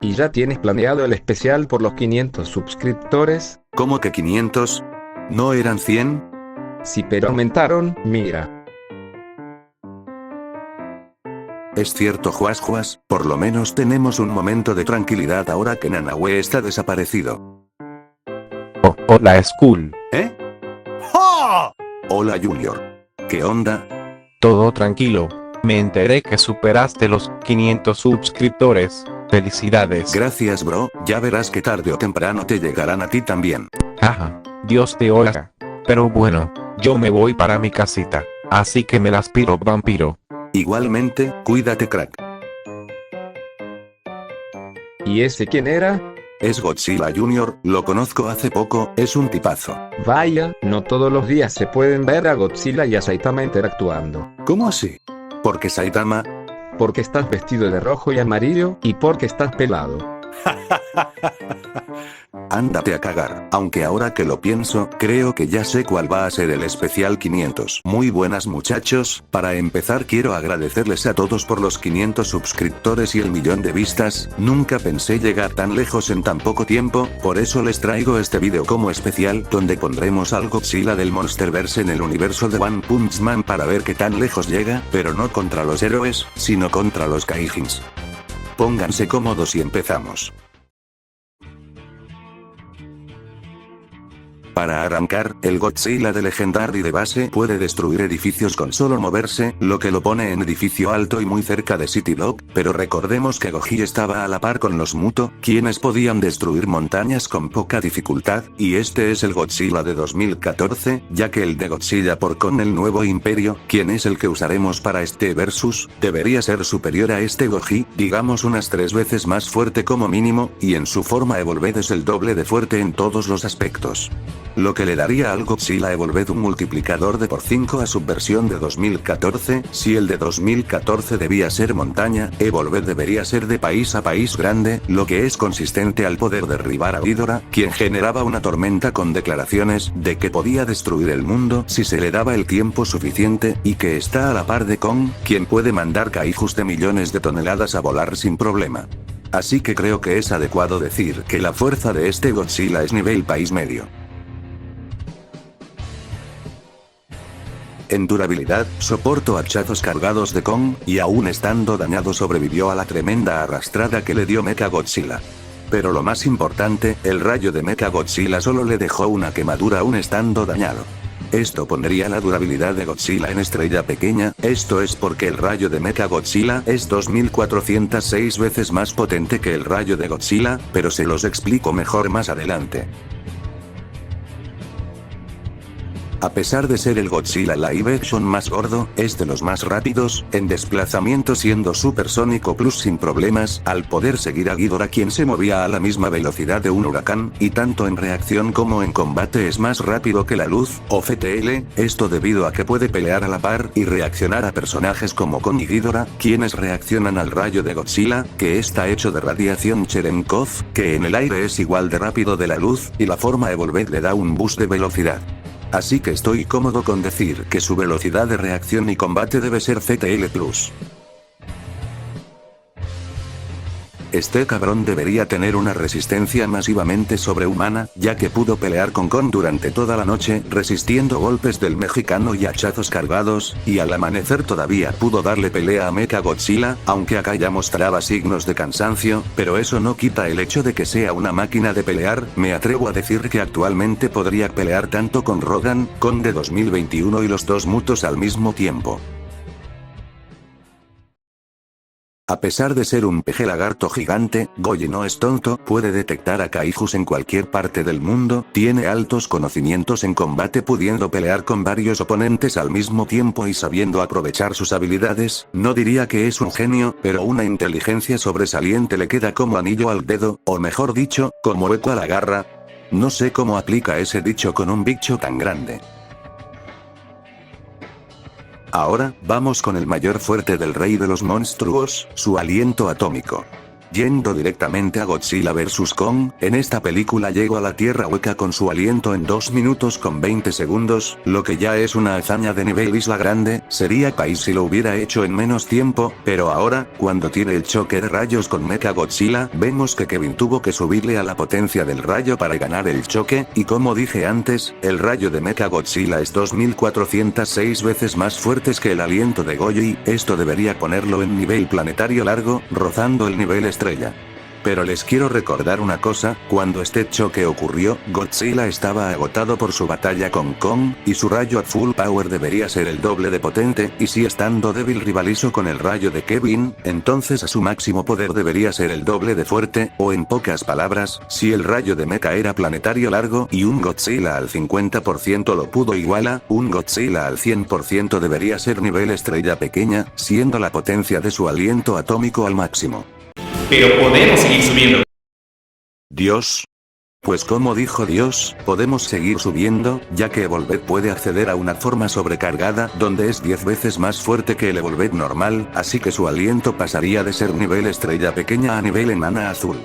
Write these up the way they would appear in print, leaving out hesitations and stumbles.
¿Y ya tienes planeado el especial por los 500 suscriptores? ¿Cómo que 500? ¿No eran 100? Sí, pero aumentaron, mira. Es cierto, Juas, por lo menos tenemos un momento de tranquilidad ahora que Nanahue está desaparecido. Oh, hola Skull. ¿Eh? ¡Oh! Hola Junior. ¿Qué onda? Todo tranquilo. Me enteré que superaste los 500 suscriptores. Felicidades. Gracias, bro. Ya verás que tarde o temprano te llegarán a ti también. Jaja, Dios te oiga. Pero bueno, yo me voy para mi casita. Así que me las piro, vampiro. Igualmente, cuídate, crack. ¿Y ese quién era? Es Godzilla Junior, lo conozco hace poco, es un tipazo. Vaya, no todos los días se pueden ver a Godzilla y a Saitama interactuando. ¿Cómo así? Porque Saitama... Porque estás vestido de rojo y amarillo, y porque estás pelado. Ándate a cagar. Aunque ahora que lo pienso, creo que ya sé cuál va a ser el especial 500. Muy buenas muchachos, para empezar quiero agradecerles a todos por los 500 suscriptores y el 1.000.000 de vistas. Nunca pensé llegar tan lejos en tan poco tiempo, por eso les traigo este video como especial, donde pondremos al Godzilla del Monsterverse en el universo de One Punch Man para ver qué tan lejos llega, pero no contra los héroes, sino contra los Gaijins. Pónganse cómodos y empezamos. Para arrancar, el Godzilla de Legendary de base puede destruir edificios con solo moverse, lo que lo pone en edificio alto y muy cerca de City Block, pero recordemos que Goji estaba a la par con los Muto, quienes podían destruir montañas con poca dificultad, y este es el Godzilla de 2014, ya que el de Godzilla por Kong el Nuevo Imperio, quien es el que usaremos para este versus, debería ser superior a este Goji, digamos unas 3 veces más fuerte como mínimo, y en su forma Evolved es el doble de fuerte en todos los aspectos. Lo que le daría al Godzilla Evolved un multiplicador de por 5 a su versión de 2014, si el de 2014 debía ser montaña, Evolved debería ser de país a país grande, lo que es consistente al poder derribar a Ghidorah, quien generaba una tormenta con declaraciones de que podía destruir el mundo si se le daba el tiempo suficiente, y que está a la par de Kong, quien puede mandar kaijus de millones de toneladas a volar sin problema. Así que creo que es adecuado decir que la fuerza de este Godzilla es nivel país medio. En durabilidad, soportó hachazos cargados de Kong, y aún estando dañado sobrevivió a la tremenda arrastrada que le dio Mechagodzilla. Pero lo más importante, el rayo de Mechagodzilla solo le dejó una quemadura aún estando dañado. Esto pondría la durabilidad de Godzilla en estrella pequeña, esto es porque el rayo de Mechagodzilla es 2406 veces más potente que el rayo de Godzilla, pero se los explico mejor más adelante. A pesar de ser el Godzilla live action más gordo, es de los más rápidos, en desplazamiento siendo supersónico plus sin problemas, al poder seguir a Ghidorah quien se movía a la misma velocidad de un huracán, y tanto en reacción como en combate es más rápido que la luz, o FTL, esto debido a que puede pelear a la par y reaccionar a personajes como Kong y Ghidorah, quienes reaccionan al rayo de Godzilla, que está hecho de radiación Cherenkov, que en el aire es igual de rápido de la luz, y la forma Evolved le da un boost de velocidad. Así que estoy cómodo con decir que su velocidad de reacción y combate debe ser FTL+. Este cabrón debería tener una resistencia masivamente sobrehumana, ya que pudo pelear con Kong durante toda la noche, resistiendo golpes del mexicano y hachazos cargados, y al amanecer todavía pudo darle pelea a Mechagodzilla, aunque acá ya mostraba signos de cansancio, pero eso no quita el hecho de que sea una máquina de pelear. Me atrevo a decir que actualmente podría pelear tanto con Rodan, Kong de 2021 y los dos Mutos al mismo tiempo. A pesar de ser un peje lagarto gigante, Goji no es tonto, puede detectar a kaijus en cualquier parte del mundo, tiene altos conocimientos en combate pudiendo pelear con varios oponentes al mismo tiempo y sabiendo aprovechar sus habilidades. No diría que es un genio, pero una inteligencia sobresaliente le queda como anillo al dedo, o mejor dicho, como eco a la garra. No sé cómo aplica ese dicho con un bicho tan grande. Ahora, vamos con el mayor fuerte del rey de los monstruos, su aliento atómico. Yendo directamente a Godzilla vs. Kong, en esta película llegó a la Tierra Hueca con su aliento en 2 minutos con 20 segundos, lo que ya es una hazaña de nivel Isla Grande, sería país si lo hubiera hecho en menos tiempo, pero ahora, cuando tiene el choque de rayos con Mechagodzilla, vemos que Kevin tuvo que subirle a la potencia del rayo para ganar el choque, y como dije antes, el rayo de Mechagodzilla es 2406 veces más fuertes que el aliento de Goyi, esto debería ponerlo en nivel planetario largo, rozando el nivel estrella. Pero les quiero recordar una cosa, cuando este choque ocurrió, Godzilla estaba agotado por su batalla con Kong, y su rayo a full power debería ser el doble de potente, y si estando débil rivalizó con el rayo de Kevin, entonces a su máximo poder debería ser el doble de fuerte, o en pocas palabras, si el rayo de Mecha era planetario largo y un Godzilla al 50% lo pudo igualar, un Godzilla al 100% debería ser nivel estrella pequeña, siendo la potencia de su aliento atómico al máximo. Pero podemos seguir subiendo. ¿Dios? Pues como dijo Dios, podemos seguir subiendo, ya que Evolved puede acceder a una forma sobrecargada donde es 10 veces más fuerte que el Evolved normal, así que su aliento pasaría de ser nivel estrella pequeña a nivel enana azul.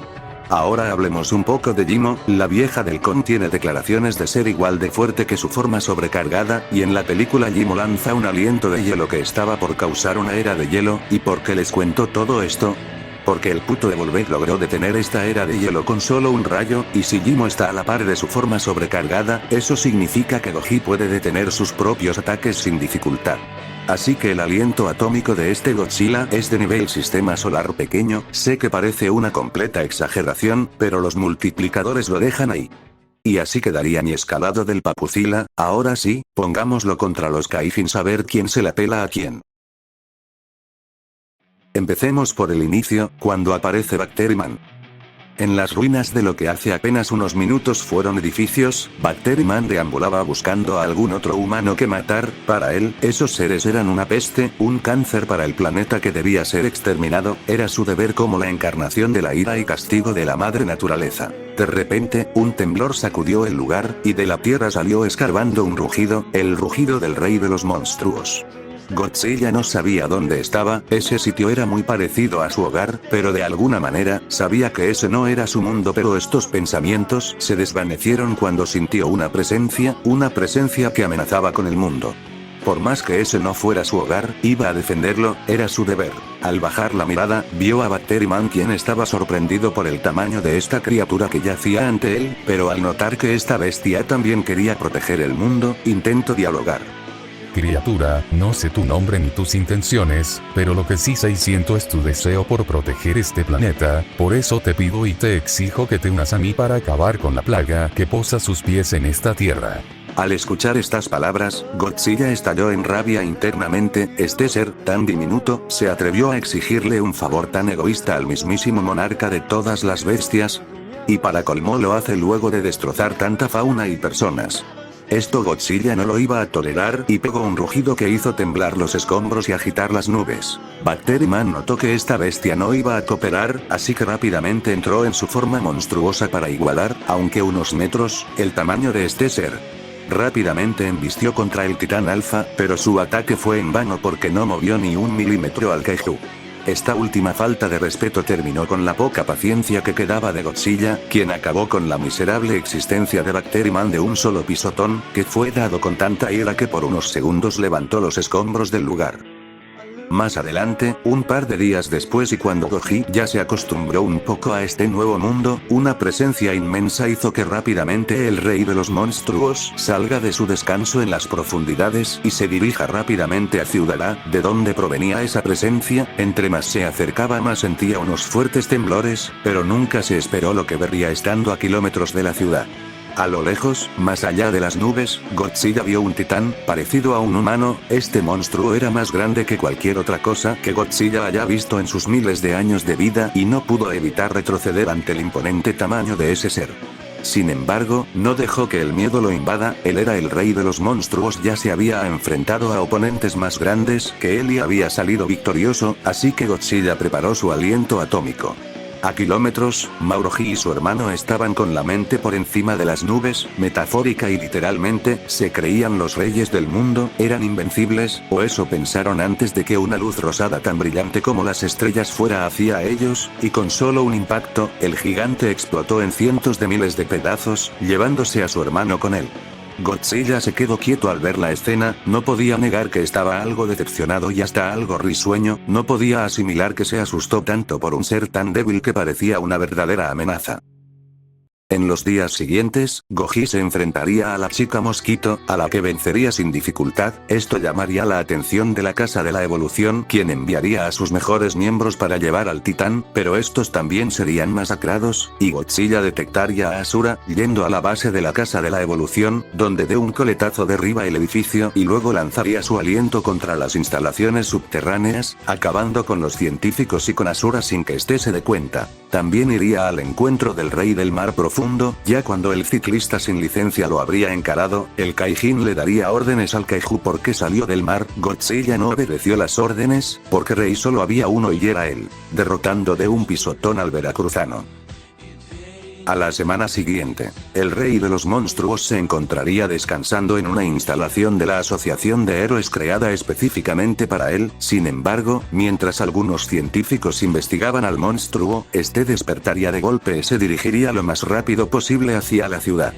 Ahora hablemos un poco de Jimo, la vieja del Kong tiene declaraciones de ser igual de fuerte que su forma sobrecargada, y en la película Jimo lanza un aliento de hielo que estaba por causar una era de hielo, ¿y por qué les cuento todo esto? Porque el puto Evolved logró detener esta era de hielo con solo un rayo, y si Jimo está a la par de su forma sobrecargada, eso significa que Goji puede detener sus propios ataques sin dificultad. Así que el aliento atómico de este Godzilla es de nivel sistema solar pequeño, sé que parece una completa exageración, pero los multiplicadores lo dejan ahí. Y así quedaría mi escalado del Papucila, ahora sí, pongámoslo contra los Kaijins a ver quién se la pela a quién. Empecemos por el inicio, cuando aparece Bacteriman. En las ruinas de lo que hace apenas unos minutos fueron edificios, Bacteriman deambulaba buscando a algún otro humano que matar, para él, esos seres eran una peste, un cáncer para el planeta que debía ser exterminado, era su deber como la encarnación de la ira y castigo de la madre naturaleza. De repente, un temblor sacudió el lugar, y de la tierra salió escarbando un rugido, el rugido del rey de los monstruos. Godzilla no sabía dónde estaba, ese sitio era muy parecido a su hogar, pero de alguna manera, sabía que ese no era su mundo, pero estos pensamientos se desvanecieron cuando sintió una presencia que amenazaba con el mundo. Por más que ese no fuera su hogar, iba a defenderlo, era su deber. Al bajar la mirada, vio a Bacteriman, quien estaba sorprendido por el tamaño de esta criatura que yacía ante él, pero al notar que esta bestia también quería proteger el mundo, intentó dialogar. Criatura, no sé tu nombre ni tus intenciones, pero lo que sí sé y siento es tu deseo por proteger este planeta, por eso te pido y te exijo que te unas a mí para acabar con la plaga que posa sus pies en esta tierra. Al escuchar estas palabras, Godzilla estalló en rabia internamente, este ser, tan diminuto, se atrevió a exigirle un favor tan egoísta al mismísimo monarca de todas las bestias. Y para colmo lo hace luego de destrozar tanta fauna y personas. Esto Godzilla no lo iba a tolerar y pegó un rugido que hizo temblar los escombros y agitar las nubes. Bacteriman notó que esta bestia no iba a cooperar, así que rápidamente entró en su forma monstruosa para igualar, aunque unos metros, el tamaño de este ser. Rápidamente embistió contra el titán alfa, pero su ataque fue en vano porque no movió ni un milímetro al Kaiju. Esta última falta de respeto terminó con la poca paciencia que quedaba de Godzilla, quien acabó con la miserable existencia de Bacteriman de un solo pisotón, que fue dado con tanta ira que por unos segundos levantó los escombros del lugar. Más adelante, un par de días después y cuando Goji ya se acostumbró un poco a este nuevo mundo, una presencia inmensa hizo que rápidamente el rey de los monstruos salga de su descanso en las profundidades y se dirija rápidamente a Ciudadá, de donde provenía esa presencia. Entre más se acercaba más sentía unos fuertes temblores, pero nunca se esperó lo que vería estando a kilómetros de la ciudad. A lo lejos, más allá de las nubes, Godzilla vio un titán, parecido a un humano. Este monstruo era más grande que cualquier otra cosa que Godzilla haya visto en sus miles de años de vida y no pudo evitar retroceder ante el imponente tamaño de ese ser. Sin embargo, no dejó que el miedo lo invada, él era el rey de los monstruos, ya se había enfrentado a oponentes más grandes que él y había salido victorioso, así que Godzilla preparó su aliento atómico. A kilómetros, Mauroji y su hermano estaban con la mente por encima de las nubes, metafórica y literalmente, se creían los reyes del mundo, eran invencibles, o eso pensaron antes de que una luz rosada tan brillante como las estrellas fuera hacia ellos, y con solo un impacto, el gigante explotó en cientos de miles de pedazos, llevándose a su hermano con él. Godzilla se quedó quieto al ver la escena, no podía negar que estaba algo decepcionado y hasta algo risueño, no podía asimilar que se asustó tanto por un ser tan débil que parecía una verdadera amenaza. En los días siguientes, Goji se enfrentaría a la chica mosquito, a la que vencería sin dificultad. Esto llamaría la atención de la Casa de la Evolución, quien enviaría a sus mejores miembros para llevar al titán, pero estos también serían masacrados, y Godzilla detectaría a Asura, yendo a la base de la Casa de la Evolución, donde de un coletazo derriba el edificio y luego lanzaría su aliento contra las instalaciones subterráneas, acabando con los científicos y con Asura sin que éste se dé cuenta. También iría al encuentro del rey del mar profundo. Ya cuando el ciclista sin licencia lo habría encarado, el Kaijin le daría órdenes al Kaiju porque salió del mar. Godzilla no obedeció las órdenes, porque rey solo había uno y era él, derrotando de un pisotón al veracruzano. A la semana siguiente, el rey de los monstruos se encontraría descansando en una instalación de la Asociación de Héroes creada específicamente para él. Sin embargo, mientras algunos científicos investigaban al monstruo, este despertaría de golpe y se dirigiría lo más rápido posible hacia la ciudad.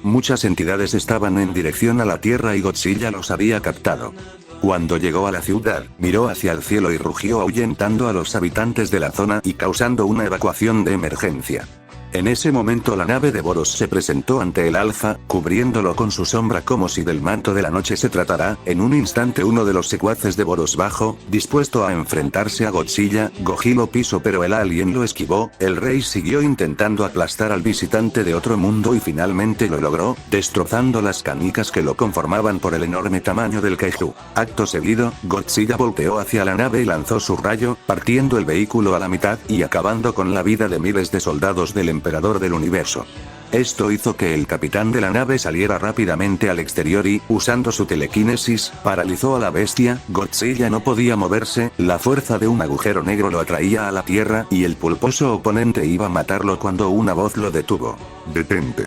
Muchas entidades estaban en dirección a la Tierra y Godzilla los había captado. Cuando llegó a la ciudad, miró hacia el cielo y rugió ahuyentando a los habitantes de la zona y causando una evacuación de emergencia. En ese momento la nave de Boros se presentó ante el Alfa, cubriéndolo con su sombra como si del manto de la noche se tratara. En un instante uno de los secuaces de Boros bajó, dispuesto a enfrentarse a Godzilla. Goji lo pisó pero el alien lo esquivó. El rey siguió intentando aplastar al visitante de otro mundo y finalmente lo logró, destrozando las canicas que lo conformaban por el enorme tamaño del Kaiju. Acto seguido, Godzilla volteó hacia la nave y lanzó su rayo, partiendo el vehículo a la mitad y acabando con la vida de miles de soldados del Emperador del Universo. Esto hizo que el capitán de la nave saliera rápidamente al exterior y, usando su telequinesis, paralizó a la bestia. Godzilla no podía moverse, la fuerza de un agujero negro lo atraía a la Tierra y el pulposo oponente iba a matarlo cuando una voz lo detuvo. Detente.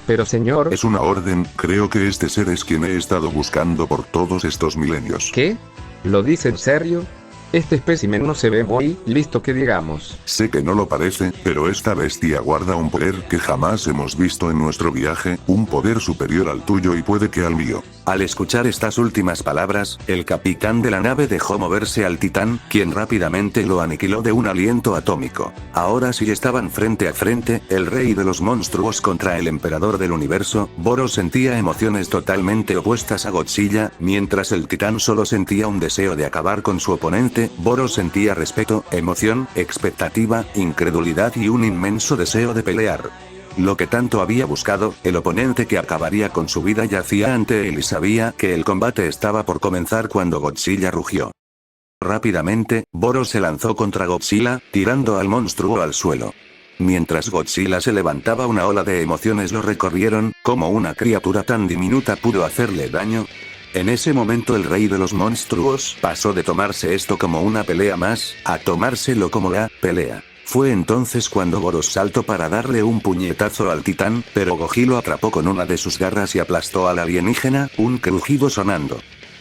Pero señor... Es una orden, creo que este ser es quien he estado buscando por todos estos milenios. ¿Qué? ¿Lo dice en serio? Este espécimen no se ve muy listo que digamos. Sé que no lo parece, pero esta bestia guarda un poder que jamás hemos visto en nuestro viaje, un poder superior al tuyo y puede que al mío. Al escuchar estas últimas palabras, el capitán de la nave dejó moverse al titán, quien rápidamente lo aniquiló de un aliento atómico. Ahora sí estaban frente a frente, el rey de los monstruos contra el emperador del universo. Boros sentía emociones totalmente opuestas a Godzilla, mientras el titán solo sentía un deseo de acabar con su oponente. Boros sentía respeto, emoción, expectativa, incredulidad y un inmenso deseo de pelear. Lo que tanto había buscado, el oponente que acabaría con su vida yacía ante él y sabía que el combate estaba por comenzar cuando Godzilla rugió. Rápidamente, Boros se lanzó contra Godzilla, tirando al monstruo al suelo. Mientras Godzilla se levantaba, una ola de emociones lo recorrieron. ¿Cómo una criatura tan diminuta pudo hacerle daño? En ese momento el rey de los monstruos pasó de tomarse esto como una pelea más, a tomárselo como la pelea. Fue entonces cuando Boros saltó para darle un puñetazo al titán, pero Goji lo atrapó con una de sus garras y aplastó al alienígena, un crujido sonando.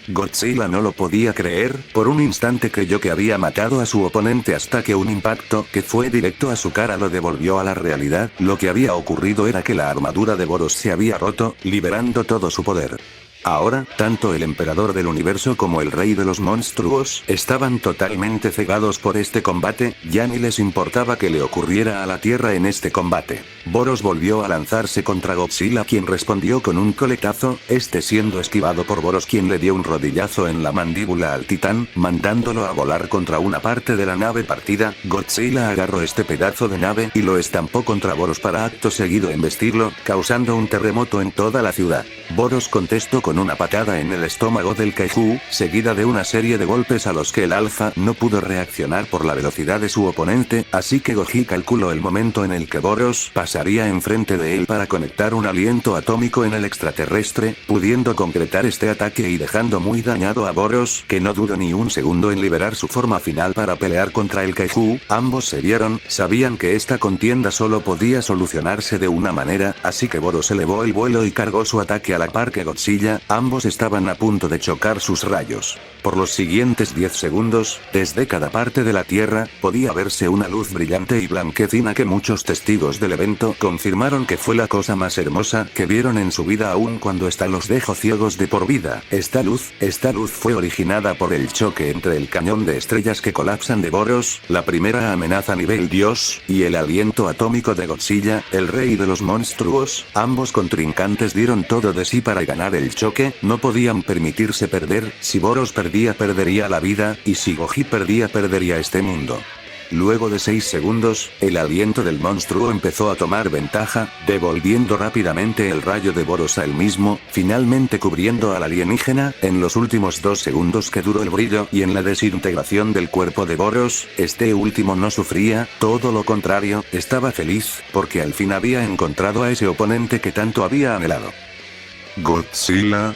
Godzilla no lo podía creer, por un instante creyó que había matado a su oponente hasta que un impacto que fue directo a su cara lo devolvió a la realidad. Lo que había ocurrido era que la armadura de Boros se había roto, liberando todo su poder. Ahora, tanto el emperador del universo como el rey de los monstruos estaban totalmente cegados por este combate, ya ni les importaba que le ocurriera a la Tierra en este combate. Boros volvió a lanzarse contra Godzilla, quien respondió con un coletazo, este siendo esquivado por Boros, quien le dio un rodillazo en la mandíbula al titán, mandándolo a volar contra una parte de la nave partida. Godzilla agarró este pedazo de nave y lo estampó contra Boros para acto seguido embestirlo, causando un terremoto en toda la ciudad. Boros contestó con una patada en el estómago del kaiju, seguida de una serie de golpes a los que el alfa no pudo reaccionar por la velocidad de su oponente, así que Goji calculó el momento en el que Boros pasaría enfrente de él para conectar un aliento atómico en el extraterrestre, pudiendo concretar este ataque y dejando muy dañado a Boros, que no dudó ni un segundo en liberar su forma final para pelear contra el kaiju. Ambos se vieron, sabían que esta contienda solo podía solucionarse de una manera, así que Boros elevó el vuelo y cargó su ataque a la par que Godzilla. Ambos estaban a punto de chocar sus rayos. Por los siguientes 10 segundos, desde cada parte de la Tierra, podía verse una luz brillante y blanquecina que muchos testigos del evento confirmaron que fue la cosa más hermosa que vieron en su vida, aun cuando esta los dejó ciegos de por vida. Esta luz fue originada por el choque entre el cañón de estrellas que colapsan de Boros, la primera amenaza a nivel Dios, y el aliento atómico de Godzilla, el rey de los monstruos. Ambos contrincantes dieron todo de sí para ganar el choque, no podían permitirse perder. Si Boros perdía, perdería la vida, y si Goji perdía, perdería este mundo. Luego de 6 segundos, el aliento del monstruo empezó a tomar ventaja, devolviendo rápidamente el rayo de Boros a él mismo, finalmente cubriendo al alienígena. En los últimos 2 segundos que duró el brillo y en la desintegración del cuerpo de Boros, este último no sufría, todo lo contrario, estaba feliz, porque al fin había encontrado a ese oponente que tanto había anhelado. Godzilla.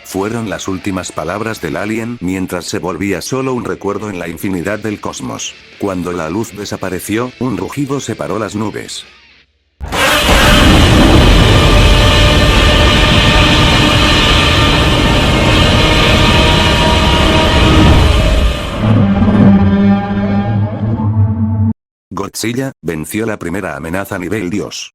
Fueron las últimas palabras del alien mientras se volvía solo un recuerdo en la infinidad del cosmos. Cuando la luz desapareció, un rugido separó las nubes. Godzilla venció la primera amenaza a nivel Dios.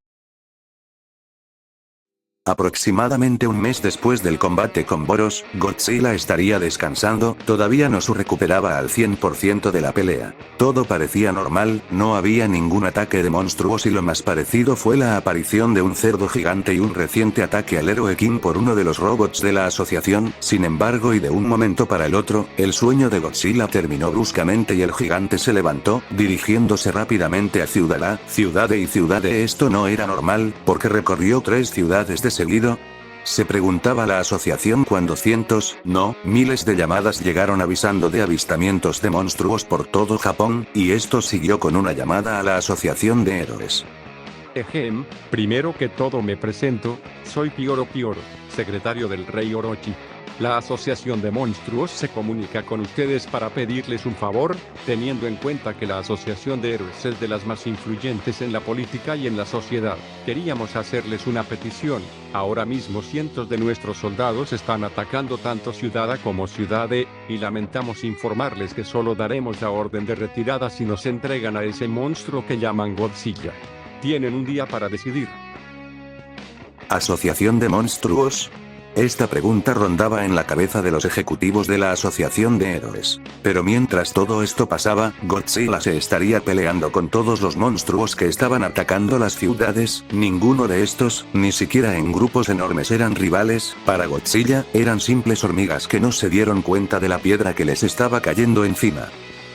Aproximadamente un mes después del combate con Boros, Godzilla estaría descansando, todavía no se recuperaba al 100% de la pelea. Todo parecía normal, no había ningún ataque de monstruos y lo más parecido fue la aparición de un cerdo gigante y un reciente ataque al héroe King por uno de los robots de la asociación. Sin embargo, y de un momento para el otro, el sueño de Godzilla terminó bruscamente y el gigante se levantó, dirigiéndose rápidamente a Ciudad A, Ciudad E y Ciudad E. Esto no era normal, porque recorrió 3 ciudades de seguido. Se preguntaba la asociación cuando cientos, no, miles de llamadas llegaron avisando de avistamientos de monstruos por todo Japón, y esto siguió con una llamada a la asociación de héroes. Ejem, primero que todo me presento, soy Pioro, secretario del rey Orochi. La asociación de monstruos se comunica con ustedes para pedirles un favor, teniendo en cuenta que la asociación de héroes es de las más influyentes en la política y en la sociedad. Queríamos hacerles una petición. Ahora mismo cientos de nuestros soldados están atacando tanto Ciudad A como Ciudad E, y lamentamos informarles que solo daremos la orden de retirada si nos entregan a ese monstruo que llaman Godzilla. Tienen un día para decidir. ¿Asociación de monstruos? Esta pregunta rondaba en la cabeza de los ejecutivos de la Asociación de Héroes. Pero mientras todo esto pasaba, Godzilla se estaría peleando con todos los monstruos que estaban atacando las ciudades. Ninguno de estos, ni siquiera en grupos enormes, eran rivales. Para Godzilla, eran simples hormigas que no se dieron cuenta de la piedra que les estaba cayendo encima.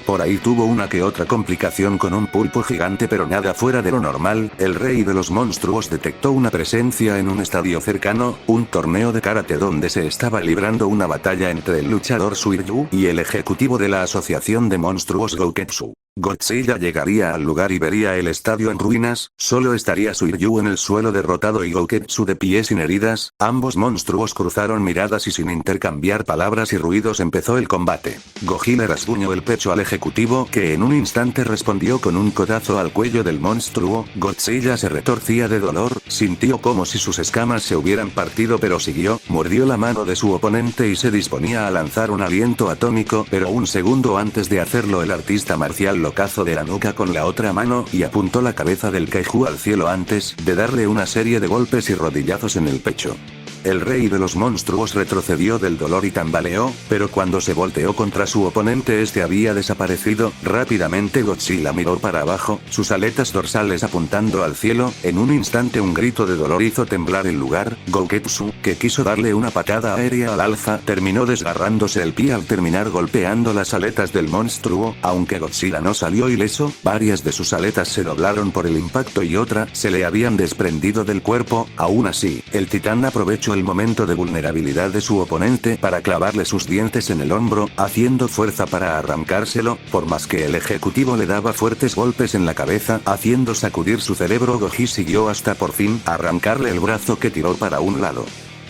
Por ahí tuvo una que otra complicación con un pulpo gigante, pero nada fuera de lo normal. El rey de los monstruos detectó una presencia en un estadio cercano, un torneo de karate donde se estaba librando una batalla entre el luchador Suiryu y el ejecutivo de la asociación de monstruos Gouketsu. Godzilla llegaría al lugar y vería el estadio en ruinas, solo estaría Suiryu en el suelo derrotado y Gouketsu de pie sin heridas. Ambos monstruos cruzaron miradas y sin intercambiar palabras y ruidos empezó el combate. Goji le rasguñó el pecho al ejecutivo, que en un instante respondió con un codazo al cuello del monstruo. Godzilla se retorcía de dolor, sintió como si sus escamas se hubieran partido, pero siguió, mordió la mano de su oponente y se disponía a lanzar un aliento atómico, pero un segundo antes de hacerlo el artista marcial lo cazó de la nuca con la otra mano y apuntó la cabeza del kaiju al cielo antes de darle una serie de golpes y rodillazos en el pecho. El rey de los monstruos retrocedió del dolor y tambaleó, pero cuando se volteó contra su oponente este había desaparecido. Rápidamente Godzilla miró para abajo, sus aletas dorsales apuntando al cielo. En un instante un grito de dolor hizo temblar el lugar. Gouketsu, que quiso darle una patada aérea al alfa, terminó desgarrándose el pie al terminar golpeando las aletas del monstruo. Aunque Godzilla no salió ileso, varias de sus aletas se doblaron por el impacto y otra se le habían desprendido del cuerpo. Aún así, el titán aprovechó aprovechó el momento de vulnerabilidad de su oponente para clavarle sus dientes en el hombro, haciendo fuerza para arrancárselo, por más que el ejecutivo le daba fuertes golpes en la cabeza, haciendo sacudir su cerebro. Goji siguió hasta por fin arrancarle el brazo, que tiró para un lado.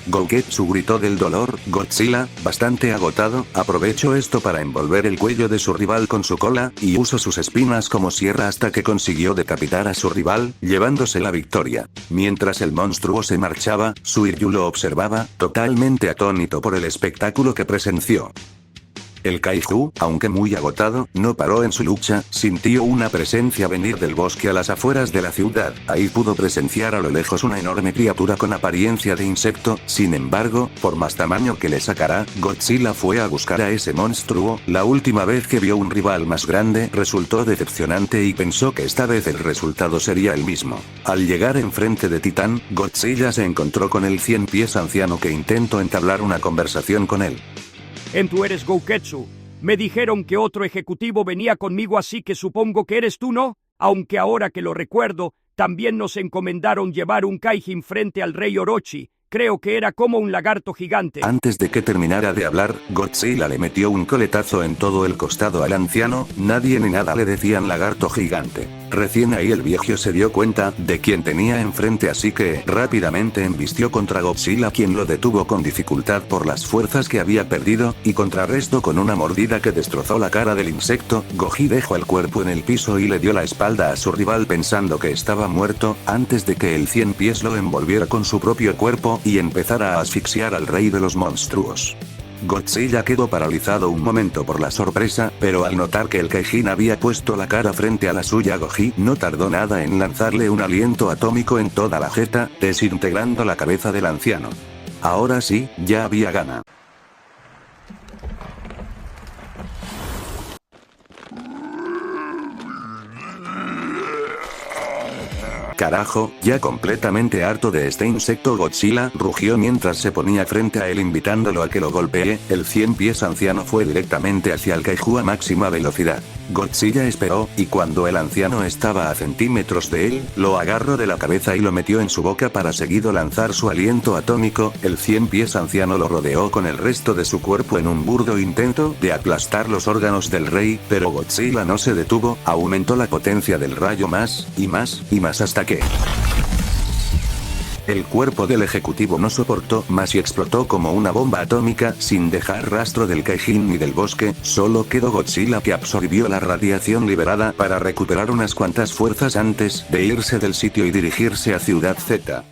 Gouketsu gritó del dolor. Godzilla, bastante agotado, aprovechó esto para envolver el cuello de su rival con su cola, y usó sus espinas como sierra hasta que consiguió decapitar a su rival, llevándose la victoria. Mientras el monstruo se marchaba, Suiryu lo observaba, totalmente atónito por el espectáculo que presenció. El kaiju, aunque muy agotado, no paró en su lucha, sintió una presencia venir del bosque a las afueras de la ciudad. Ahí pudo presenciar a lo lejos una enorme criatura con apariencia de insecto. Sin embargo, por más tamaño que le sacara, Godzilla fue a buscar a ese monstruo. La última vez que vio un rival más grande resultó decepcionante y pensó que esta vez el resultado sería el mismo. Al llegar enfrente de Titán, Godzilla se encontró con el 100 pies anciano, que intentó entablar una conversación con él. Tú eres Gouketsu. Me dijeron que otro ejecutivo venía conmigo, así que supongo que eres tú, ¿no? Aunque ahora que lo recuerdo, también nos encomendaron llevar un kaijin frente al rey Orochi. Creo que era como un lagarto gigante. Antes de que terminara de hablar, Godzilla le metió un coletazo en todo el costado al anciano. Nadie ni nada le decían lagarto gigante. Recién ahí el viejo se dio cuenta de quién tenía enfrente, así que rápidamente embistió contra Godzilla, quien lo detuvo con dificultad por las fuerzas que había perdido, y contrarrestó con una mordida que destrozó la cara del insecto. Goji dejó el cuerpo en el piso y le dio la espalda a su rival pensando que estaba muerto, antes de que el 100 pies lo envolviera con su propio cuerpo y empezara a asfixiar al rey de los monstruos. Godzilla quedó paralizado un momento por la sorpresa, pero al notar que el kaijin había puesto la cara frente a la suya, Goji no tardó nada en lanzarle un aliento atómico en toda la jeta, desintegrando la cabeza del anciano. Ahora sí, ya había gana. Carajo, ya completamente harto de este insecto, Godzilla rugió mientras se ponía frente a él invitándolo a que lo golpee. El 100 pies anciano fue directamente hacia el kaiju a máxima velocidad. Godzilla esperó, y cuando el anciano estaba a centímetros de él, lo agarró de la cabeza y lo metió en su boca para seguido lanzar su aliento atómico. El 100 pies anciano lo rodeó con el resto de su cuerpo en un burdo intento de aplastar los órganos del rey, pero Godzilla no se detuvo, aumentó la potencia del rayo más, y más, y más hasta que el cuerpo del ejecutivo no soportó más y explotó como una bomba atómica, sin dejar rastro del kaijin ni del bosque. Solo quedó Godzilla, que absorbió la radiación liberada para recuperar unas cuantas fuerzas antes de irse del sitio y dirigirse a Ciudad Z.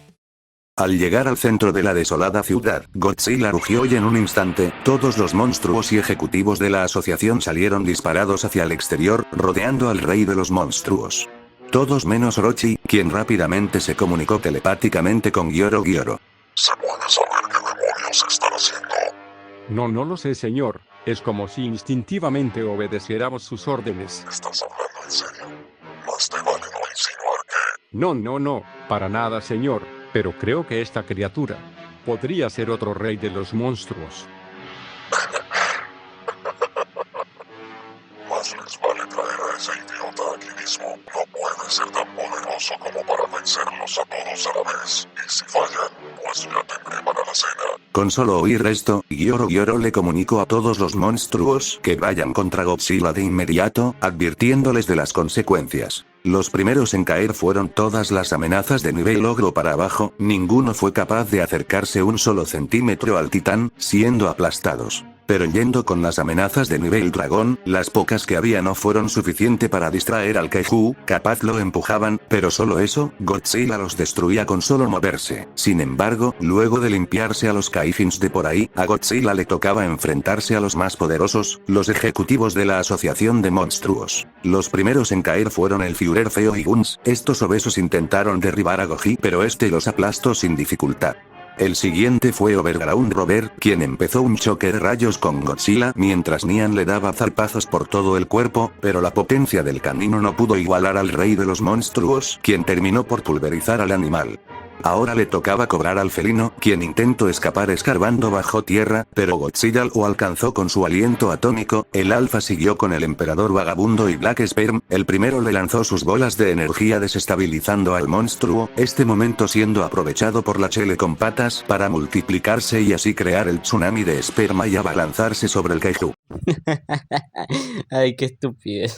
Al llegar al centro de la desolada ciudad, Godzilla rugió y en un instante, todos los monstruos y ejecutivos de la asociación salieron disparados hacia el exterior, rodeando al rey de los monstruos. Todos menos Orochi, quien rápidamente se comunicó telepáticamente con Gyoro. ¿Se puede saber qué demonios están haciendo? No lo sé, señor. Es como si instintivamente obedeciéramos sus órdenes. ¿Estás hablando en serio? Más te vale no insinuar que... No, para nada, señor. Pero creo que esta criatura podría ser otro rey de los monstruos. Más les vale traer a ese idiota aquí mismo. No puede ser tan poderoso como para vencerlos a todos a la vez. Y si fallan, pues ya tendré para la cena. Con solo oír esto, Gyoro le comunicó a todos los monstruos que vayan contra Godzilla de inmediato, advirtiéndoles de las consecuencias. Los primeros en caer fueron todas las amenazas de nivel ogro para abajo. Ninguno fue capaz de acercarse un solo centímetro al titán, siendo aplastados. Pero yendo con las amenazas de nivel dragón, las pocas que había no fueron suficiente para distraer al kaiju, capaz lo empujaban, pero solo eso, Godzilla los destruía con solo moverse. Sin embargo, luego de limpiarse a los kaijins de por ahí, a Godzilla le tocaba enfrentarse a los más poderosos, los ejecutivos de la asociación de monstruos. Los primeros en caer fueron el Führer Feo y Guns. Estos obesos intentaron derribar a Goji, pero este los aplastó sin dificultad. El siguiente fue Overground Robert, quien empezó un choque de rayos con Godzilla mientras Nian le daba zarpazos por todo el cuerpo, pero la potencia del canino no pudo igualar al rey de los monstruos, quien terminó por pulverizar al animal. Ahora le tocaba cobrar al felino, quien intentó escapar escarbando bajo tierra, pero Godzilla lo alcanzó con su aliento atómico. El alfa siguió con el emperador vagabundo y Black Sperm. El primero le lanzó sus bolas de energía desestabilizando al monstruo, este momento siendo aprovechado por la Chele con patas para multiplicarse y así crear el tsunami de esperma y abalanzarse sobre el Kaiju. Ay, qué estupidez.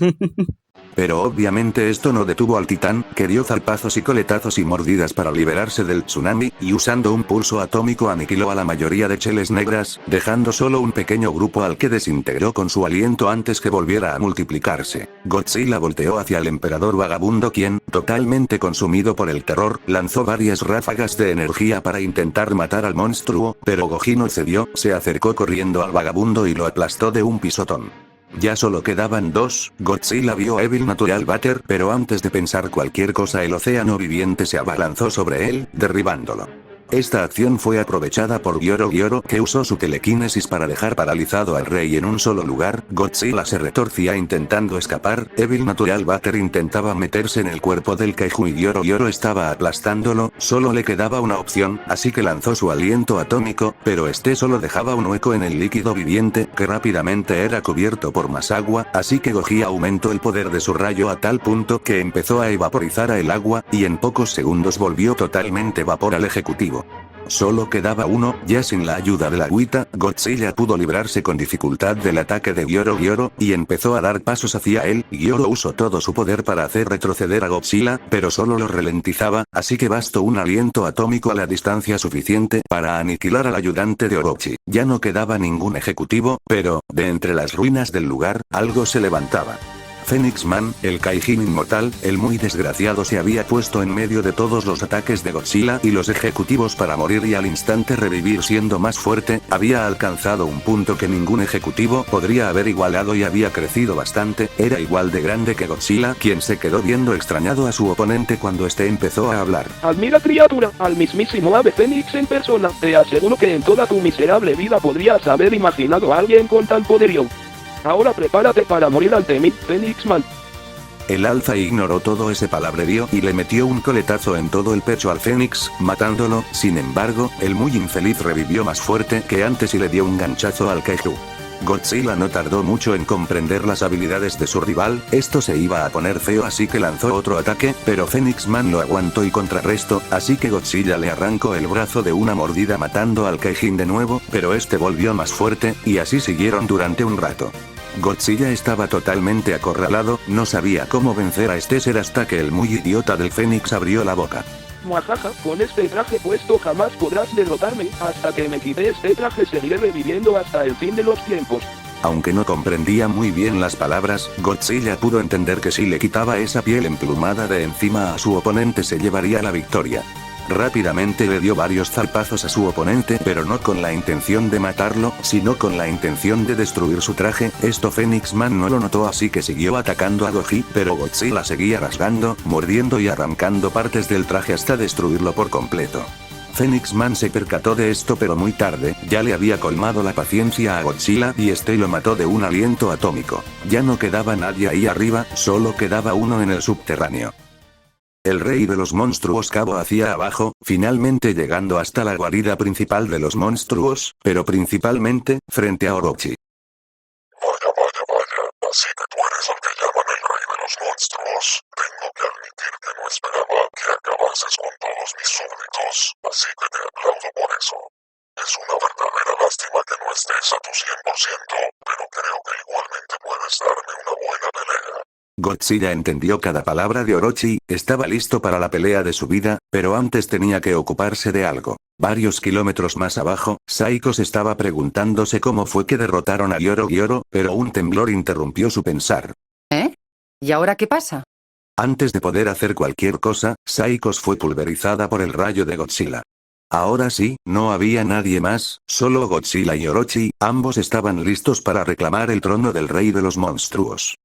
Pero obviamente esto no detuvo al titán, que dio zarpazos y coletazos y mordidas para liberarse del tsunami, y usando un pulso atómico aniquiló a la mayoría de cheles negras, dejando solo un pequeño grupo al que desintegró con su aliento antes que volviera a multiplicarse. Godzilla volteó hacia el emperador vagabundo, quien, totalmente consumido por el terror, lanzó varias ráfagas de energía para intentar matar al monstruo, pero Goji no cedió, se acercó corriendo al vagabundo y lo aplastó de un pisotón. Ya solo quedaban dos. Godzilla vio a Evil Natural Butter, pero antes de pensar cualquier cosa el océano viviente se abalanzó sobre él, derribándolo. Esta acción fue aprovechada por Gyoro, que usó su telequinesis para dejar paralizado al rey en un solo lugar. Godzilla se retorcía intentando escapar, Evil Natural Butter intentaba meterse en el cuerpo del Kaiju y Gyoro estaba aplastándolo. Solo le quedaba una opción, así que lanzó su aliento atómico, pero este solo dejaba un hueco en el líquido viviente, que rápidamente era cubierto por más agua, así que Goji aumentó el poder de su rayo a tal punto que empezó a evaporizar el agua, y en pocos segundos volvió totalmente vapor al ejecutivo. Solo quedaba uno, ya sin la ayuda de la agüita, Godzilla pudo librarse con dificultad del ataque de Gyoro, y empezó a dar pasos hacia él. Gyoro usó todo su poder para hacer retroceder a Godzilla, pero solo lo ralentizaba, así que bastó un aliento atómico a la distancia suficiente para aniquilar al ayudante de Orochi. Ya no quedaba ningún ejecutivo, pero, de entre las ruinas del lugar, algo se levantaba. Phoenix Man, el Kaijin inmortal, el muy desgraciado, se había puesto en medio de todos los ataques de Godzilla y los ejecutivos para morir y al instante revivir siendo más fuerte. Había alcanzado un punto que ningún ejecutivo podría haber igualado y había crecido bastante. Era igual de grande que Godzilla, quien se quedó viendo extrañado a su oponente cuando este empezó a hablar. Admira, criatura, al mismísimo ave Fénix en persona. Te aseguro que en toda tu miserable vida podrías haber imaginado a alguien con tal poderío. Ahora prepárate para morir ante mí, Phoenix Man. El alfa ignoró todo ese palabrerío y le metió un coletazo en todo el pecho al Fénix, matándolo. Sin embargo, el muy infeliz revivió más fuerte que antes y le dio un ganchazo al Kaiju. Godzilla no tardó mucho en comprender las habilidades de su rival, esto se iba a poner feo así que lanzó otro ataque, pero Phoenix Man lo aguantó y contrarrestó, así que Godzilla le arrancó el brazo de una mordida matando al Kaijin de nuevo, pero este volvió más fuerte, y así siguieron durante un rato. Godzilla estaba totalmente acorralado, no sabía cómo vencer a este ser hasta que el muy idiota del Fénix abrió la boca. Muajaja, con este traje puesto jamás podrás derrotarme, hasta que me quite este traje seguiré reviviendo hasta el fin de los tiempos. Aunque no comprendía muy bien las palabras, Godzilla pudo entender que si le quitaba esa piel emplumada de encima a su oponente se llevaría la victoria. Rápidamente le dio varios zarpazos a su oponente, pero no con la intención de matarlo, sino con la intención de destruir su traje. Esto Phoenix Man no lo notó, así que siguió atacando a Goji, pero Godzilla seguía rasgando, mordiendo y arrancando partes del traje hasta destruirlo por completo. Phoenix Man se percató de esto pero muy tarde, ya le había colmado la paciencia a Godzilla y este lo mató de un aliento atómico. Ya no quedaba nadie ahí arriba, solo quedaba uno en el subterráneo. El rey de los monstruos cavó hacia abajo, finalmente llegando hasta la guarida principal de los monstruos, pero principalmente, frente a Orochi. Vaya, así que tú eres el que llaman el rey de los monstruos. Tengo que admitir que no esperaba que acabases con todos mis súbditos, así que te aplaudo por eso. Es una verdadera lástima que no estés a tu 100%, pero creo que igualmente puedes darme una buena pelea. Godzilla entendió cada palabra de Orochi, estaba listo para la pelea de su vida, pero antes tenía que ocuparse de algo. Varios kilómetros más abajo, Saikos estaba preguntándose cómo fue que derrotaron a Gyoro, pero un temblor interrumpió su pensar. ¿Eh? ¿Y ahora qué pasa? Antes de poder hacer cualquier cosa, Saikos fue pulverizada por el rayo de Godzilla. Ahora sí, no había nadie más, solo Godzilla y Orochi, ambos estaban listos para reclamar el trono del rey de los monstruos.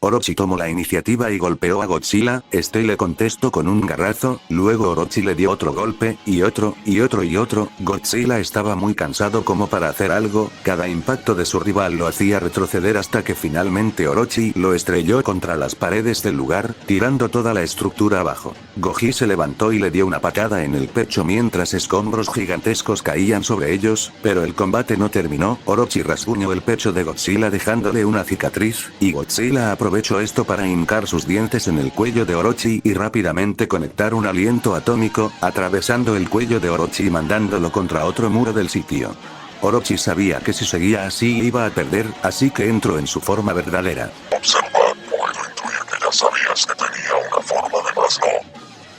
Orochi tomó la iniciativa y golpeó a Godzilla. Este le contestó con un garrazo, luego Orochi le dio otro golpe, y otro, y otro y otro. Godzilla estaba muy cansado como para hacer algo, cada impacto de su rival lo hacía retroceder hasta que finalmente Orochi lo estrelló contra las paredes del lugar, tirando toda la estructura abajo. Goji se levantó y le dio una patada en el pecho mientras escombros gigantescos caían sobre ellos, pero el combate no terminó. Orochi rasguñó el pecho de Godzilla dejándole una cicatriz, y Godzilla aprovechó esto para hincar sus dientes en el cuello de Orochi y rápidamente conectar un aliento atómico, atravesando el cuello de Orochi y mandándolo contra otro muro del sitio. Orochi sabía que si seguía así iba a perder, así que entró en su forma verdadera. Observa, puedo intuir que ya sabías que tenía una forma de más no.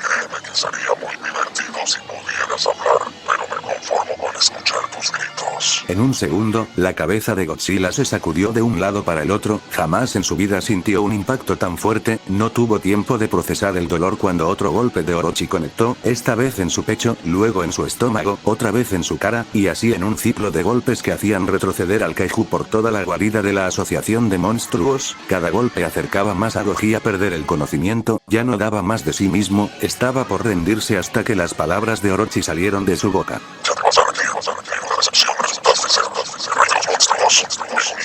Créeme que sería muy divertido si pudieras hablar, pero me conformo con escuchar tus gritos. En un segundo, la cabeza de Godzilla se sacudió de un lado para el otro, jamás en su vida sintió un impacto tan fuerte, no tuvo tiempo de procesar el dolor cuando otro golpe de Orochi conectó, esta vez en su pecho, luego en su estómago, otra vez en su cara, y así en un ciclo de golpes que hacían retroceder al Kaiju por toda la guarida de la asociación de monstruos. Cada golpe acercaba más a Goji a perder el conocimiento, ya no daba más de sí mismo, estaba por rendirse hasta que las palabras de Orochi salieron de su boca. Ya te vas a rendir, una decepción, resultaste ser el rey de los monstruos.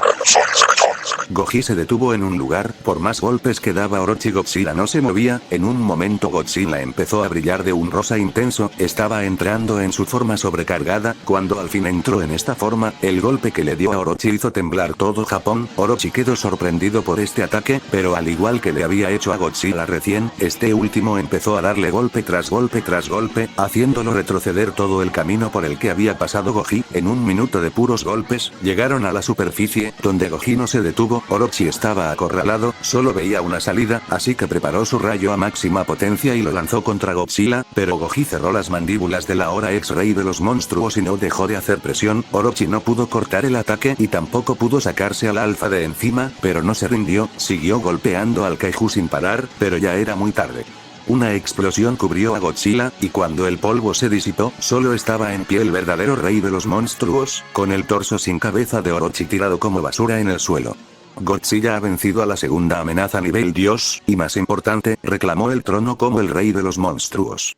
Yo soy ese hecho. Goji se detuvo en un lugar, por más golpes que daba Orochi Godzilla no se movía, en un momento Godzilla empezó a brillar de un rosa intenso, estaba entrando en su forma sobrecargada, cuando al fin entró en esta forma, el golpe que le dio a Orochi hizo temblar todo Japón. Orochi quedó sorprendido por este ataque, pero al igual que le había hecho a Godzilla recién, este último empezó a darle golpe tras golpe tras golpe, haciéndolo retroceder todo el camino por el que había pasado Goji. En un minuto de puros golpes, llegaron a la superficie, donde Goji no se detuvo. Orochi estaba acorralado, solo veía una salida, así que preparó su rayo a máxima potencia y lo lanzó contra Godzilla, pero Goji cerró las mandíbulas de la ahora ex-rey de los monstruos y no dejó de hacer presión. Orochi no pudo cortar el ataque y tampoco pudo sacarse al alfa de encima, pero no se rindió, siguió golpeando al Kaiju sin parar, pero ya era muy tarde. Una explosión cubrió a Godzilla, y cuando el polvo se disipó, solo estaba en pie el verdadero rey de los monstruos, con el torso sin cabeza de Orochi tirado como basura en el suelo. Godzilla ha vencido a la segunda amenaza nivel Dios, y más importante, reclamó el trono como el rey de los monstruos.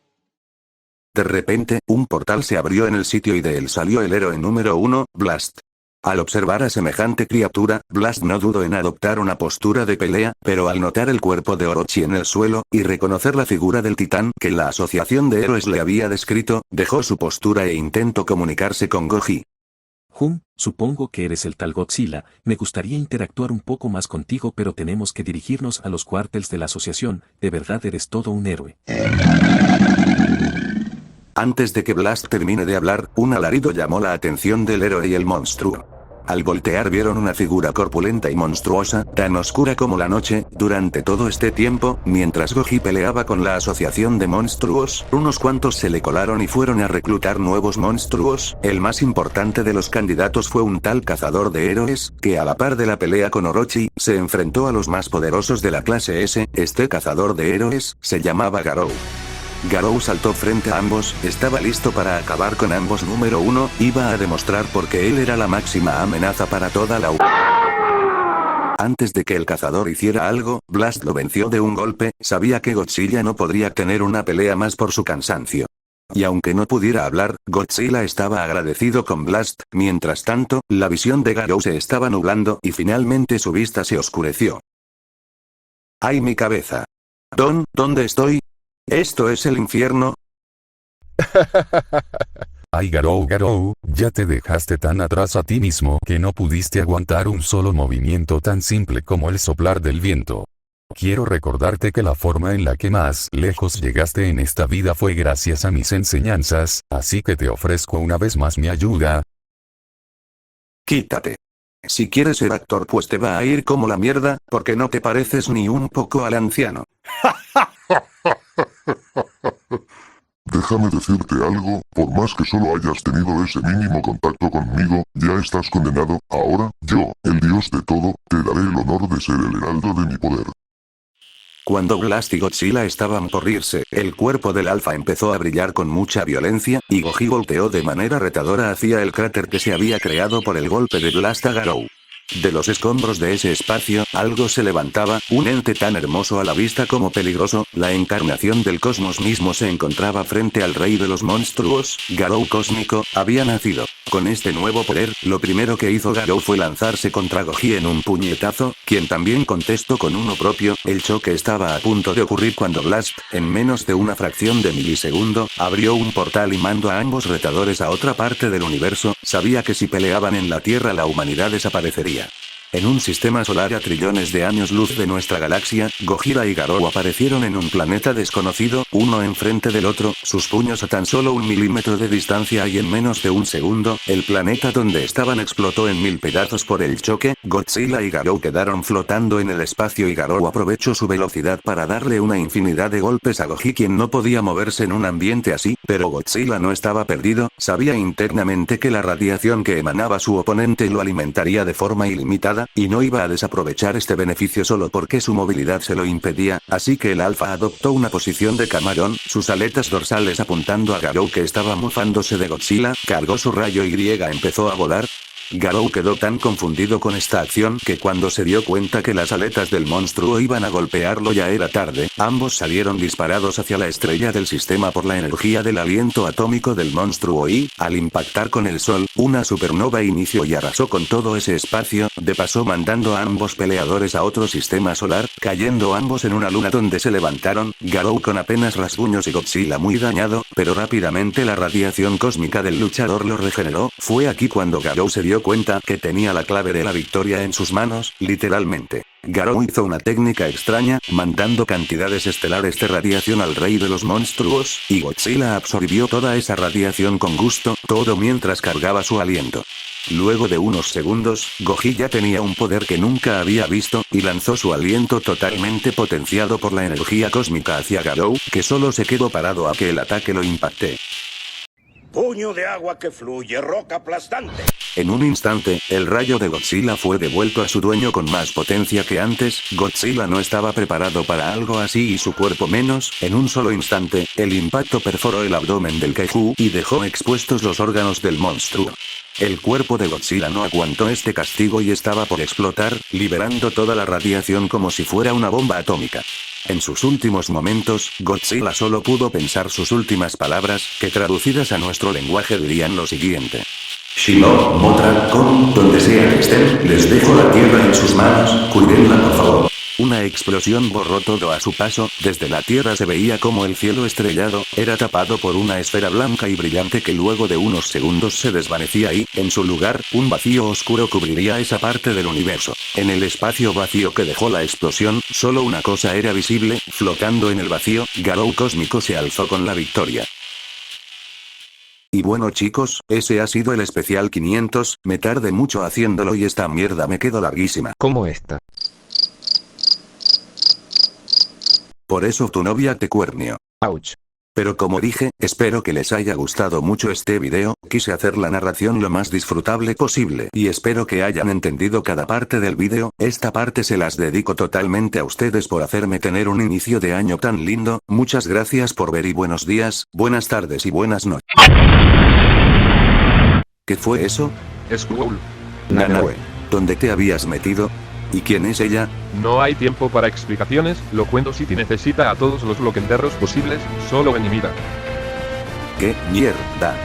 De repente, un portal se abrió en el sitio y de él salió el héroe número 1, Blast. Al observar a semejante criatura, Blast no dudó en adoptar una postura de pelea, pero al notar el cuerpo de Orochi en el suelo, y reconocer la figura del titán que la asociación de héroes le había descrito, dejó su postura e intentó comunicarse con Goji. Supongo que eres el tal Godzilla, me gustaría interactuar un poco más contigo pero tenemos que dirigirnos a los cuarteles de la asociación, de verdad eres todo un héroe. Antes de que Blast termine de hablar, un alarido llamó la atención del héroe y el monstruo. Al voltear vieron una figura corpulenta y monstruosa, tan oscura como la noche. Durante todo este tiempo, mientras Goji peleaba con la asociación de monstruos, unos cuantos se le colaron y fueron a reclutar nuevos monstruos. El más importante de los candidatos fue un tal cazador de héroes, que a la par de la pelea con Orochi, se enfrentó a los más poderosos de la clase S. Este cazador de héroes, se llamaba Garou. Garou saltó frente a ambos, estaba listo para acabar con ambos. Número 1, iba a demostrar por qué él era la máxima amenaza para toda la Antes de que el cazador hiciera algo, Blast lo venció de un golpe, sabía que Godzilla no podría tener una pelea más por su cansancio. Y aunque no pudiera hablar, Godzilla estaba agradecido con Blast. Mientras tanto, la visión de Garou se estaba nublando y finalmente su vista se oscureció. ¡Ay, mi cabeza! ¿Dónde estoy? ¿Esto es el infierno? Ay Garou, ya te dejaste tan atrás a ti mismo que no pudiste aguantar un solo movimiento tan simple como el soplar del viento. Quiero recordarte que la forma en la que más lejos llegaste en esta vida fue gracias a mis enseñanzas, así que te ofrezco una vez más mi ayuda. Quítate. Si quieres ser actor pues te va a ir como la mierda, porque no te pareces ni un poco al anciano. Déjame decirte algo, por más que solo hayas tenido ese mínimo contacto conmigo, ya estás condenado. Ahora, yo, el dios de todo, te daré el honor de ser el heraldo de mi poder. Cuando Blast y Godzilla estaban por irse, el cuerpo del alfa empezó a brillar con mucha violencia, y Goji volteó de manera retadora hacia el cráter que se había creado por el golpe de Blast a Garou. De los escombros de ese espacio, algo se levantaba, un ente tan hermoso a la vista como peligroso, la encarnación del cosmos mismo se encontraba frente al rey de los monstruos. Garou cósmico, había nacido. Con este nuevo poder, lo primero que hizo Garou fue lanzarse contra Goji en un puñetazo, quien también contestó con uno propio. El choque estaba a punto de ocurrir cuando Blast, en menos de una fracción de milisegundo, abrió un portal y mandó a ambos retadores a otra parte del universo. Sabía que si peleaban en la Tierra la humanidad desaparecería. En un sistema solar a trillones de años luz de nuestra galaxia, Gojira y Garou aparecieron en un planeta desconocido, uno enfrente del otro, sus puños a tan solo 1 milímetro de distancia y en menos de un segundo, el planeta donde estaban explotó en 1000 pedazos por el choque. Godzilla y Garou quedaron flotando en el espacio y Garou aprovechó su velocidad para darle una infinidad de golpes a Goji, quien no podía moverse en un ambiente así, pero Godzilla no estaba perdido, sabía internamente que la radiación que emanaba su oponente lo alimentaría de forma ilimitada, y no iba a desaprovechar este beneficio solo porque su movilidad se lo impedía, así que el alfa adoptó una posición de camarón, sus aletas dorsales apuntando a Garou que estaba mofándose de Godzilla, cargó su rayo Y empezó a volar. Garou quedó tan confundido con esta acción que cuando se dio cuenta que las aletas del monstruo iban a golpearlo ya era tarde, ambos salieron disparados hacia la estrella del sistema por la energía del aliento atómico del monstruo y, al impactar con el sol, una supernova inició y arrasó con todo ese espacio, de paso mandando a ambos peleadores a otro sistema solar, cayendo ambos en una luna donde se levantaron, Garou con apenas rasguños y Godzilla muy dañado, pero rápidamente la radiación cósmica del luchador lo regeneró. Fue aquí cuando Garou se dio cuenta que tenía la clave de la victoria en sus manos, literalmente. Garou hizo una técnica extraña, mandando cantidades estelares de radiación al rey de los monstruos, y Godzilla absorbió toda esa radiación con gusto, todo mientras cargaba su aliento. Luego de unos segundos, Goji ya tenía un poder que nunca había visto, y lanzó su aliento totalmente potenciado por la energía cósmica hacia Garou, que solo se quedó parado a que el ataque lo impacte. Puño de agua que fluye, roca aplastante. En un instante, el rayo de Godzilla fue devuelto a su dueño con más potencia que antes. Godzilla no estaba preparado para algo así y su cuerpo menos. En un solo instante, el impacto perforó el abdomen del kaiju y dejó expuestos los órganos del monstruo. El cuerpo de Godzilla no aguantó este castigo y estaba por explotar, liberando toda la radiación como si fuera una bomba atómica. En sus últimos momentos, Godzilla solo pudo pensar sus últimas palabras, que traducidas a nuestro lenguaje dirían lo siguiente. Shinnok, Mothra, Kon, donde sea que estén, les dejo la tierra en sus manos, cuídenla por favor. Una explosión borró todo a su paso, desde la tierra se veía como el cielo estrellado, era tapado por una esfera blanca y brillante que luego de unos segundos se desvanecía y, en su lugar, un vacío oscuro cubriría esa parte del universo. En el espacio vacío que dejó la explosión, solo una cosa era visible, flotando en el vacío, Garou cósmico se alzó con la victoria. Y bueno chicos, ese ha sido el especial 500, me tardé mucho haciéndolo y esta mierda me quedó larguísima. ¿Cómo esta? Por eso tu novia te cuernió. Ouch. Pero como dije, espero que les haya gustado mucho este video, quise hacer la narración lo más disfrutable posible y espero que hayan entendido cada parte del video, esta parte se las dedico totalmente a ustedes por hacerme tener un inicio de año tan lindo, muchas gracias por ver y buenos días, buenas tardes y buenas noches. ¿Qué fue eso? Skull. Nanaue. ¿Dónde te habías metido? ¿Y quién es ella? No hay tiempo para explicaciones, lo cuento si te necesita a todos los bloquenderros posibles, solo ven y mira. ¿Qué mierda?